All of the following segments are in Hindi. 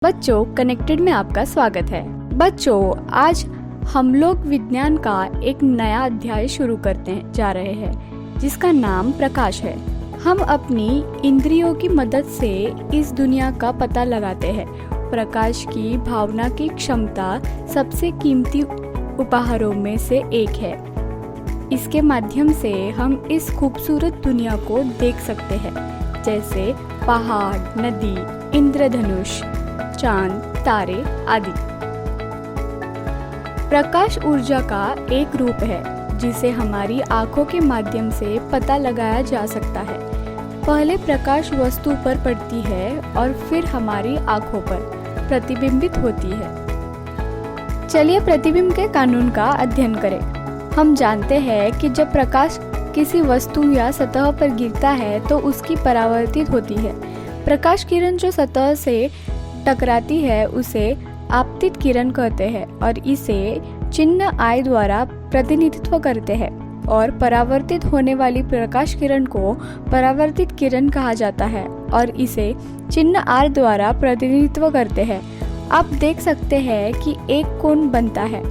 बच्चों, कनेक्टेड में आपका स्वागत है। बच्चों, आज हम लोग विज्ञान का एक नया अध्याय शुरू करते जा रहे हैं जिसका नाम प्रकाश है। हम अपनी इंद्रियों की मदद से इस दुनिया का पता लगाते हैं। प्रकाश की भावना की क्षमता सबसे कीमती उपहारों में से एक है। इसके माध्यम से हम इस खूबसूरत दुनिया को देख सकते हैं, जैसे पहाड़, नदी, इंद्रधनुष, चांद, तारे आदि। प्रकाश ऊर्जा का एक रूप है जिसे हमारी आंखों के माध्यम से पता लगाया जा सकता है। पहले प्रकाश वस्तु पर पड़ती है और फिर हमारी आंखों पर प्रतिबिंबित होती है। चलिए प्रतिबिंब के कानून का अध्ययन करें। हम जानते हैं कि जब प्रकाश किसी वस्तु या सतह पर गिरता है तो उसकी परावर्तित होती है। प्रकाश किरण जो सतह से टकराती है उसे आपतित किरण कहते हैं और इसे चिन्ह I द्वारा प्रतिनिधित्व करते हैं, और परावर्तित होने वाली प्रकाश किरण को परावर्तित किरण कहा जाता है और इसे चिन्ह R द्वारा प्रतिनिधित्व करते हैं। आप देख सकते हैं कि एक कोण बनता है।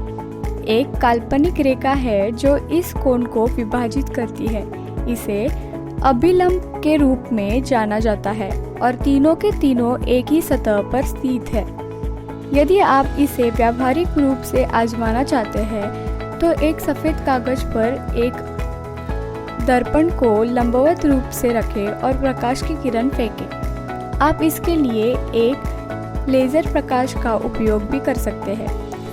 एक काल्पनिक रेखा है जो इस कोण को विभाजित करती है। इसे अभिलंब के रूप में जाना जाता है और तीनों के तीनों एक ही सतह पर स्थित है। यदि आप इसे व्यावहारिक रूप से आजमाना चाहते हैं तो एक सफ़ेद कागज पर एक दर्पण को लंबवत रूप से रखें और प्रकाश की किरण फेंकें। आप इसके लिए एक लेज़र प्रकाश का उपयोग भी कर सकते हैं।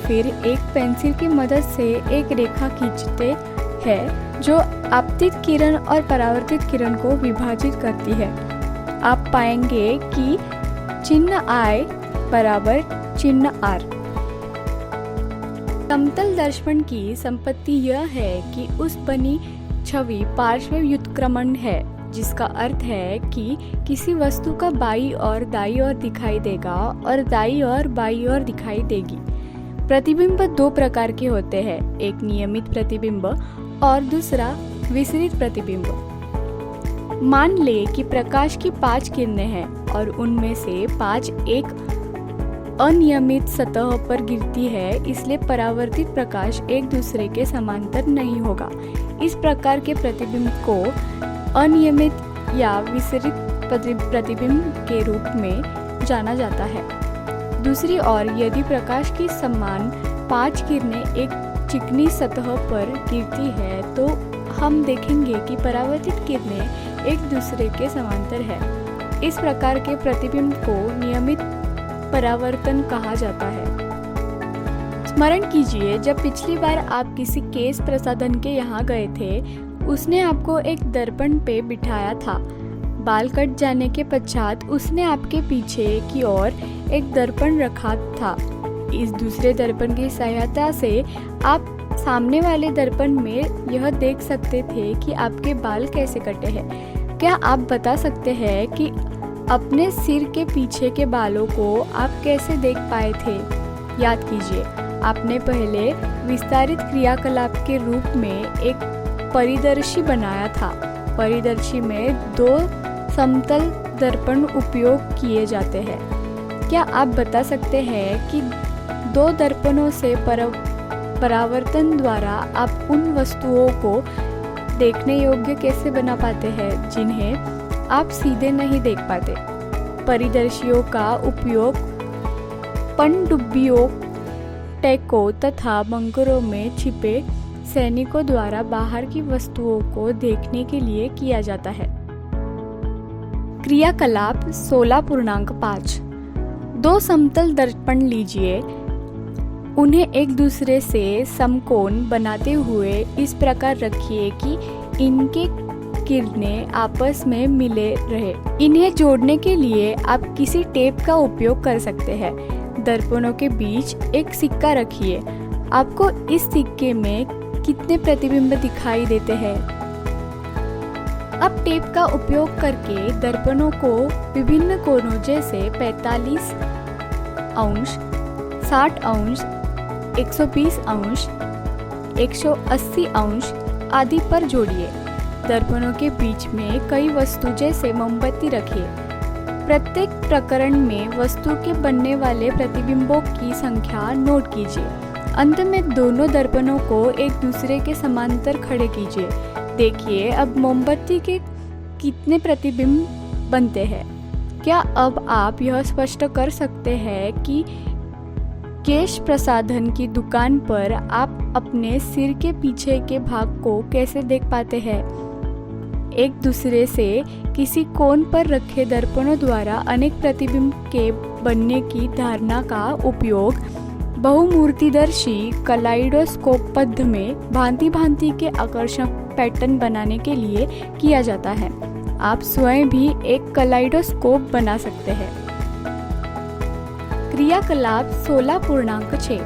फिर एक पेंसिल की मदद से एक रेखा खींचते हैं जो आपतित किरण और परावर्तित किरण को विभाजित करती है। आप पाएंगे कि चिन्ह I बराबर चिन्ह R। समतल दर्पण की संपत्ति यह है कि उस बनी छवि पार्श्व व्युत्क्रमण है, जिसका अर्थ है कि किसी वस्तु का बाईं और दाईं ओर दिखाई देगा और दाईं और बाईं ओर दिखाई देगी। प्रतिबिंब दो प्रकार के होते हैं, एक नियमित प्रतिबिंब और दूसरा विसरित प्रतिबिंब। मान ले कि प्रकाश की 5 किरणें हैं और उनमें से 5 एक अनियमित सतह पर गिरती है, इसलिए परावर्तित प्रकाश एक दूसरे के समांतर नहीं होगा। इस प्रकार के प्रतिबिंब को अनियमित या विसरित प्रतिबिंब के रूप में जाना जाता है। दूसरी ओर, यदि प्रकाश की समान 5 किरणें एक चिकनी सतह पर गिरती है तो हम देखेंगे कि परावर्तित किरणें एक दूसरे के समांतर है। इस प्रकार के प्रतिबिंब को नियमित परावर्तन कहा जाता है। स्मरण कीजिए, जब पिछली बार आप किसी केश प्रसाधन के यहाँ गए थे, उसने आपको एक दर्पण पे बिठाया था। बाल कट जाने के पश्चात उसने आपके पीछे की ओर एक दर्पण रखा था। इस दूसरे दर्पण की सहायता से आप सामने वाले दर्पण में यह देख सकते थे कि आपके बाल कैसे कटे हैं। क्या आप बता सकते हैं कि अपने सिर के पीछे के बालों को आप कैसे देख पाए थे? याद कीजिए, आपने पहले विस्तारित क्रियाकलाप के रूप में एक परिदर्शी बनाया था। परिदर्शी में 2 समतल दर्पण उपयोग किए जाते हैं। क्या आप बता सकते हैं कि 2 दर्पणों से परावर्तन द्वारा आप उन वस्तुओं को देखने योग्य कैसे बना पाते हैं जिन्हें आप सीधे नहीं देख पाते? परिदर्शियों का उपयोग पनडुब्बियों, टैंकों तथा बंकरों में छिपे सैनिकों द्वारा बाहर की वस्तुओं को देखने के लिए किया जाता है। क्रियाकलाप 16.5। 2 समतल दर्पण लीजिए। उन्हें एक दूसरे से समकोण बनाते हुए इस प्रकार रखिए कि इनके किरणें आपस में मिले रहे। इन्हें जोड़ने के लिए आप किसी टेप का उपयोग कर सकते हैं। दर्पणों के बीच एक सिक्का रखिए। आपको इस सिक्के में कितने प्रतिबिंब दिखाई देते हैं? अब टेप का उपयोग करके दर्पणों को विभिन्न कोणों जैसे 45 अंश, 60 अंश, 120 अंश, 180 अंश आदि पर जोड़िए। दर्पणों के बीच में कई वस्तु जैसे मोमबत्ती रखिए। प्रत्येक प्रकरण में वस्तु के बनने वाले प्रतिबिंबों की संख्या नोट कीजिए। अंत में दोनों दर्पणों को एक दूसरे के समांतर खड़े कीजिए। देखिए अब मोमबत्ती के कितने प्रतिबिंब बनते हैं। क्या अब आप यह स्पष्ट कर सकते हैं कि केश प्रसाधन की दुकान पर आप अपने सिर के पीछे के भाग को कैसे देख पाते हैं? एक दूसरे से किसी कोण पर रखे दर्पणों द्वारा अनेक प्रतिबिंब के बनने की धारणा का उपयोग बहुमूर्तिदर्शी कलाइडोस्कोप पद्ध में भांति भांति के आकर्षक पैटर्न बनाने के लिए किया जाता है। आप स्वयं भी एक कलाइडोस्कोप बना सकते हैं। क्रियाकलाप 16.6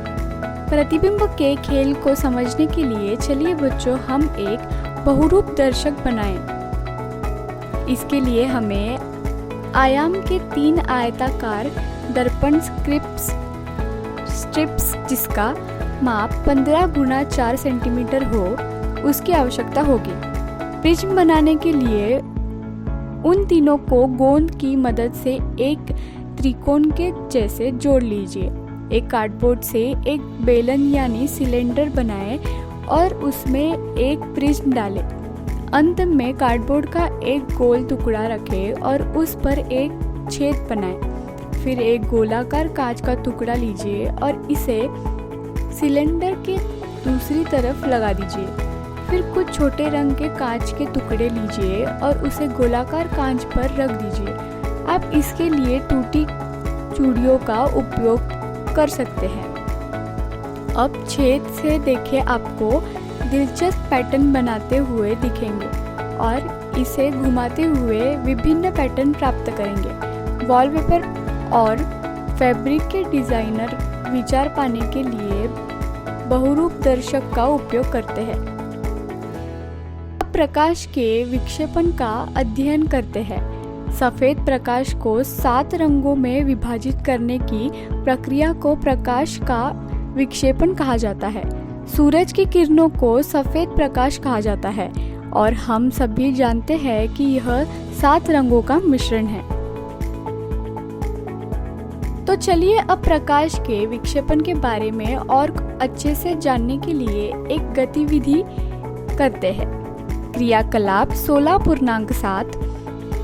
प्रतिबिंब के खेल को समझने के लिए चलिए बच्चों हम एक बहुरूप दर्शक बनाएं। इसके लिए हमें आयाम के 3 आयताकार दर्पण स्ट्रिप्स जिसका माप 15 × 4 सेंटीमीटर हो उसकी आवश्यकता होगी। प्रिज्म बनाने के लिए उन तीनों को गोंद की मदद से एक त्रिकोण के जैसे जोड़ लीजिए। एक कार्डबोर्ड से एक बेलन यानी सिलेंडर बनाएं और उसमें एक प्रिज्म डालें। अंत में कार्डबोर्ड का एक गोल टुकड़ा रखें और उस पर एक छेद बनाएं। फिर एक गोलाकार कांच का टुकड़ा लीजिए और इसे सिलेंडर के दूसरी तरफ लगा दीजिए। फिर कुछ छोटे रंग के कांच के टुकड़े लीजिए और उसे गोलाकार कांच पर रख दीजिए। आप इसके लिए टूटी चूड़ियों का उपयोग कर सकते हैं। अब छेद से देखिए आपको दिलचस्प पैटर्न बनाते हुए दिखेंगे और इसे घुमाते हुए विभिन्न पैटर्न प्राप्त करेंगे। वॉलपेपर और फैब्रिक के डिजाइनर विचार पाने के लिए बहुरूप दर्शक का उपयोग करते हैं। प्रकाश के विक्षेपण का अध्ययन करते हैं। सफेद प्रकाश को 7 रंगों में विभाजित करने की प्रक्रिया को प्रकाश का विक्षेपण कहा जाता है। सूरज की किरणों को सफेद प्रकाश कहा जाता है और हम सभी जानते हैं कि यह 7 रंगों का मिश्रण है। तो चलिए अब प्रकाश के विक्षेपण के बारे में और अच्छे से जानने के लिए एक गतिविधि करते हैं। क्रियाकलाप 16.7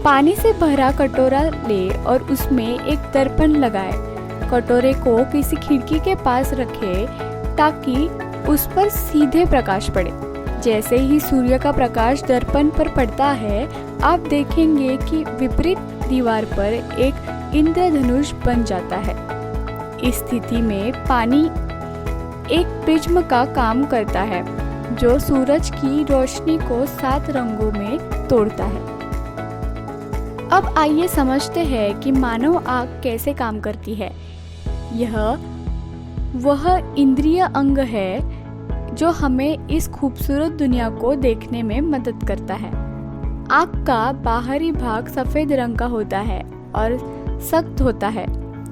पानी से भरा कटोरा ले और उसमें एक दर्पण लगाए। कटोरे को किसी खिड़की के पास रखें ताकि उस पर सीधे प्रकाश पड़े। जैसे ही सूर्य का प्रकाश दर्पण पर पड़ता है आप देखेंगे कि विपरीत दीवार पर एक इंद्रधनुष बन जाता है। इस स्थिति में पानी एक प्रिज्म का काम करता है जो सूरज की रोशनी को 7 रंगों में तोड़ता है। अब आइए समझते हैं कि मानव आँख कैसे काम करती है। यह वह इंद्रिय अंग है जो हमें इस खूबसूरत दुनिया को देखने में मदद करता है। आँख का बाहरी भाग सफेद रंग का होता है और सख्त होता है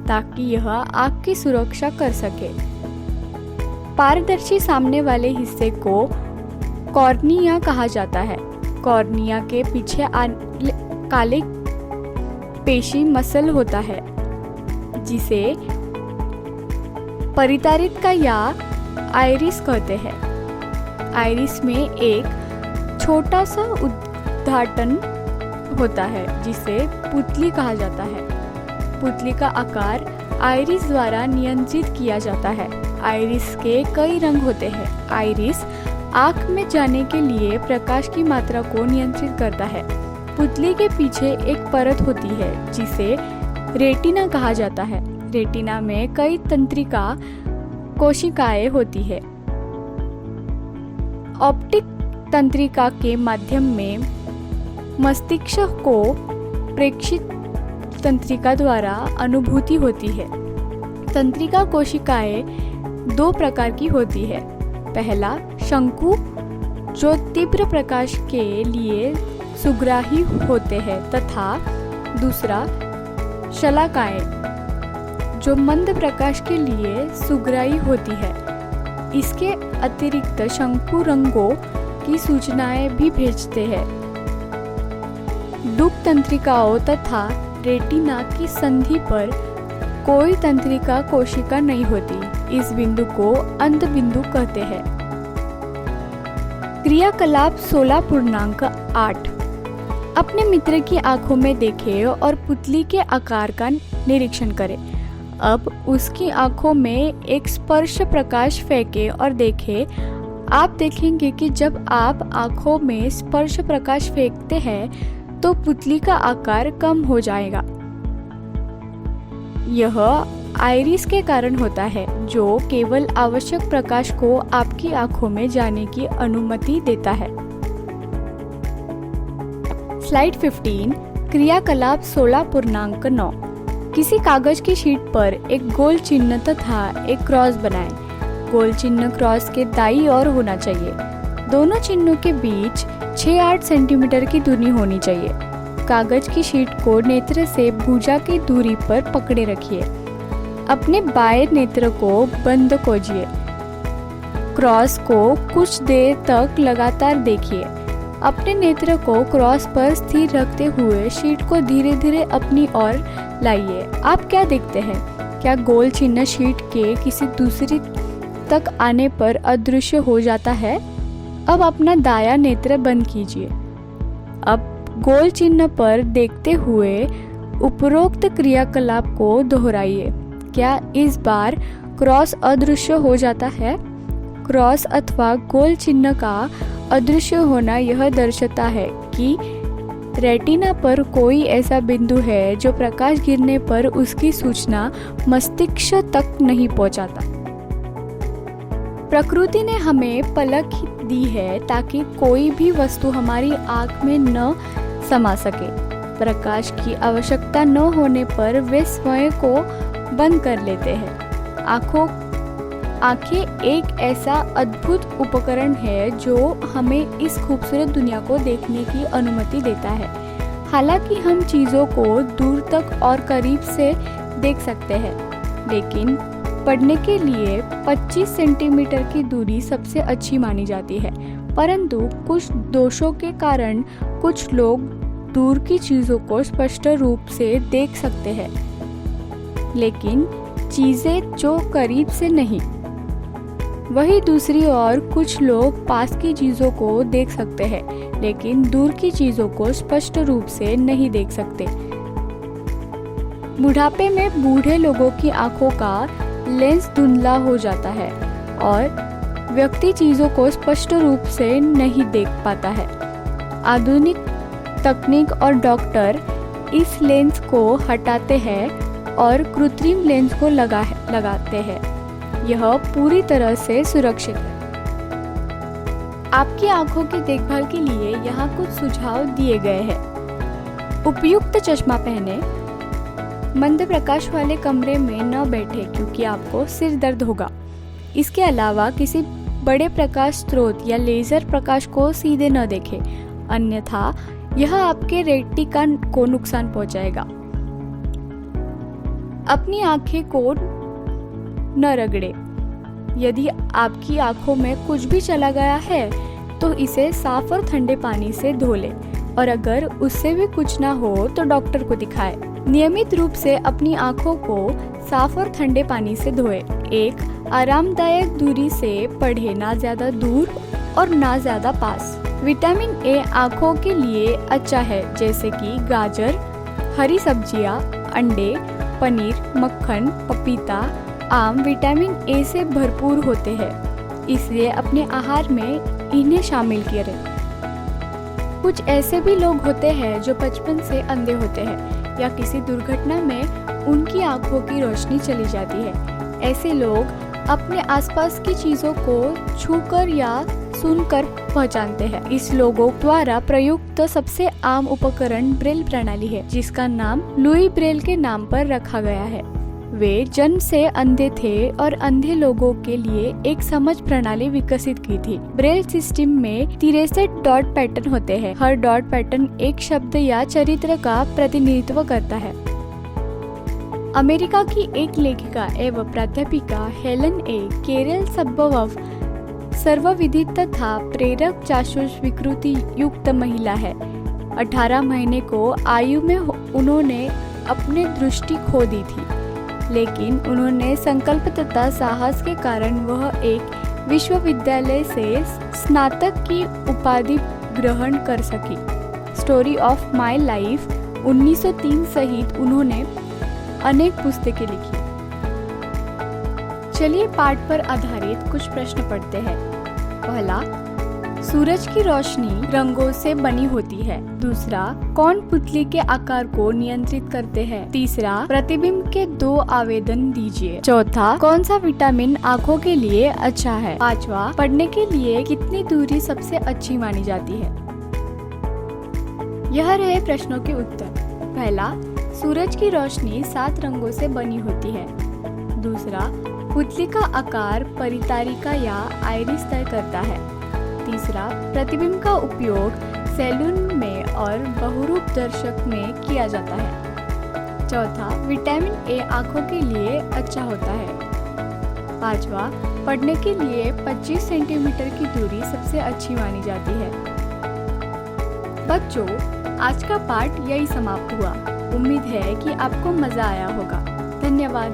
ताकि यह आँख की सुरक्षा कर सके। पारदर्शी सामने वाले हिस्से को कॉर्निया कहा जाता है। कॉर्निया के पीछे काले पेशी मसल होता है जिसे परितारिका या आइरिस कहते हैं। आइरिस में एक छोटा सा उद्घाटन होता है जिसे पुतली कहा जाता है। पुतली का आकार आइरिस द्वारा नियंत्रित किया जाता है। आइरिस के कई रंग होते हैं। आइरिस आँख में जाने के लिए प्रकाश की मात्रा को नियंत्रित करता है। पुतली के पीछे एक परत होती है जिसे रेटिना कहा जाता है। रेटिना में कई तंत्रिका कोशिकाएं होती है। ऑप्टिक तंत्रिका के माध्यम में मस्तिष्क को प्रेक्षित तंत्रिका द्वारा अनुभूति होती है। तंत्रिका कोशिकाएं 2 प्रकार की होती है। पहला शंकु जो तीव्र प्रकाश के लिए सुग्राही होते हैं तथा दूसरा शलाकाएं जो मंद प्रकाश के लिए सुग्राही होती है। इसके अतिरिक्त शंकु रंगों की सूचनाएं भी भेजते हैं। दुख तंत्रिकाओं तथा रेटिना की संधि पर कोई तंत्रिका कोशिका नहीं होती। इस बिंदु को अंध बिंदु कहते हैं। क्रियाकलाप 16.8। अपने मित्र की आंखों में देखें और पुतली के आकार का निरीक्षण करें। अब उसकी आंखों में एक स्पर्श प्रकाश फेंकें और देखें। आप देखेंगे कि जब आप आंखों में स्पर्श प्रकाश फेंकते हैं तो पुतली का आकार कम हो जाएगा। यह आइरिस के कारण होता है, जो केवल आवश्यक प्रकाश को आपकी आंखों में जाने की अनुमति देता है। स्लाइड 15। क्रियाकलाप 16.9। किसी कागज की शीट पर एक गोल चिन्ह तथा एक क्रॉस बनाएं। गोल चिन्ह क्रॉस के दाईं ओर होना चाहिए। दोनों चिन्हों के बीच 6-8 सेंटीमीटर की दूरी होनी चाहिए। कागज की शीट को नेत्र से भुजा की दूरी पर पकड़े रखिए। अपने बाएं नेत्र को बंद कीजिए। क्रॉस को कुछ देर तक लगातार देखिए। अपने नेत्र को क्रॉस पर स्थिर रखते हुए शीट को धीरे धीरे अपनी ओर लाइए। आप क्या देखते हैं? क्या गोल चिन्ह शीट के किसी दूसरी तक आने पर अदृश्य हो जाता है? अब अपना दायां नेत्र बंद कीजिए। अब गोल चिन्ह पर देखते हुए उपरोक्त क्रियाकलाप को दोहराइए। क्या इस बार क्रॉस अदृश्य हो जाता है? क्रॉस अथवा गोल चिन्ह का अदृश्य होना यह दर्शाता है कि रेटिना पर कोई ऐसा बिंदु है जो प्रकाश गिरने पर उसकी सूचना मस्तिष्क तक नहीं पहुंचाता। प्रकृति ने हमें पलक दी है ताकि कोई भी वस्तु हमारी आंख में न समा सके। प्रकाश की आवश्यकता न होने पर वे स्वयं को बंद कर लेते हैं। आंखें एक ऐसा अद्भुत उपकरण है जो हमें इस खूबसूरत दुनिया को देखने की अनुमति देता है। हालांकि हम चीज़ों को दूर तक और करीब से देख सकते हैं, लेकिन पढ़ने के लिए 25 सेंटीमीटर की दूरी सबसे अच्छी मानी जाती है। परंतु कुछ दोषों के कारण कुछ लोग दूर की चीज़ों को स्पष्ट रूप से देख सकते हैं, लेकिन चीज़ें जो करीब से नहीं। वहीं दूसरी ओर कुछ लोग पास की चीज़ों को देख सकते हैं, लेकिन दूर की चीज़ों को स्पष्ट रूप से नहीं देख सकते। बुढ़ापे में बूढ़े लोगों की आंखों का लेंस धुंधला हो जाता है और व्यक्ति चीज़ों को स्पष्ट रूप से नहीं देख पाता है। आधुनिक तकनीक और डॉक्टर इस लेंस को हटाते हैं और कृत्रिम लेंस को लगाते हैं। यह पूरी तरह से सुरक्षित है। आपकी आंखों की देखभाल के लिए यहाँ कुछ सुझाव दिए गए हैं। उपयुक्त चश्मा पहने। मंद प्रकाश वाले कमरे में न बैठे क्योंकि आपको सिर दर्द होगा। इसके अलावा किसी बड़े प्रकाश स्रोत या लेजर प्रकाश को सीधे न देखें, अन्यथा यह आपके रेटिना को नुकसान पहुंचाएगा। अपनी आंखें को न रगड़े। यदि आपकी आंखों में कुछ भी चला गया है तो इसे साफ और ठंडे पानी से धो लें, और अगर उससे भी कुछ ना हो तो डॉक्टर को दिखाएं। नियमित रूप से अपनी आंखों को साफ और ठंडे पानी से धोएं। एक आरामदायक दूरी से पढ़ें, ना ज्यादा दूर और ना ज्यादा पास। विटामिन ए आंखों के लिए अच्छा है, जैसे कि गाजर, हरी सब्जियां, अंडे, पनीर, मक्खन, पपीता, आम विटामिन ए से भरपूर होते हैं, इसलिए अपने आहार में इन्हें शामिल करें। कुछ ऐसे भी लोग होते हैं जो बचपन से अंधे होते हैं या किसी दुर्घटना में उनकी आंखों की रोशनी चली जाती है। ऐसे लोग अपने आसपास की चीजों को छूकर या सुनकर पहचानते हैं। इस लोगों द्वारा प्रयुक्त सबसे आम उपकरण ब्रेल प्रणाली है, जिसका नाम लुई ब्रेल के नाम पर रखा गया है। वे जन्म से अंधे थे और अंधे लोगों के लिए एक समझ प्रणाली विकसित की थी। ब्रेल सिस्टम में 63 डॉट पैटर्न होते हैं। हर डॉट पैटर्न एक शब्द या चरित्र का प्रतिनिधित्व करता है। अमेरिका की एक लेखिका एवं प्राध्यापिका हेलन ए केरल सबवफ सर्वविदित तथा प्रेरक चाक्षुष विकृति युक्त महिला है। 18 महीने को आयु में उन्होंने अपनी दृष्टि खो दी थी, लेकिन उन्होंने संकल्प तथा साहस के कारण वह एक विश्वविद्यालय से स्नातक की उपाधि ग्रहण कर सकी। स्टोरी ऑफ माय लाइफ 1903 सहित उन्होंने अनेक पुस्तकें लिखी। चलिए पाठ पर आधारित कुछ प्रश्न पढ़ते हैं। पहला, सूरज की रोशनी रंगों से बनी होती है। दूसरा, कौन पुतली के आकार को नियंत्रित करते हैं। तीसरा, प्रतिबिंब के 2 आवेदन दीजिए। चौथा, कौन सा विटामिन आँखों के लिए अच्छा है। पांचवा, पढ़ने के लिए कितनी दूरी सबसे अच्छी मानी जाती है। यह रहे प्रश्नों के उत्तर। पहला, सूरज की रोशनी 7 रंगों से बनी होती है। दूसरा, पुतली का आकार परितारिका या आइरिस तय करता है। तीसरा, प्रतिबिंब का उपयोग सैलून में और बहुरूप दर्शक में किया जाता है। चौथा, विटामिन ए आँखों के लिए अच्छा होता है। पांचवा, पढ़ने के लिए 25 सेंटीमीटर की दूरी सबसे अच्छी मानी जाती है। बच्चों, आज का पाठ यही समाप्त हुआ। उम्मीद है कि आपको मजा आया होगा। धन्यवाद।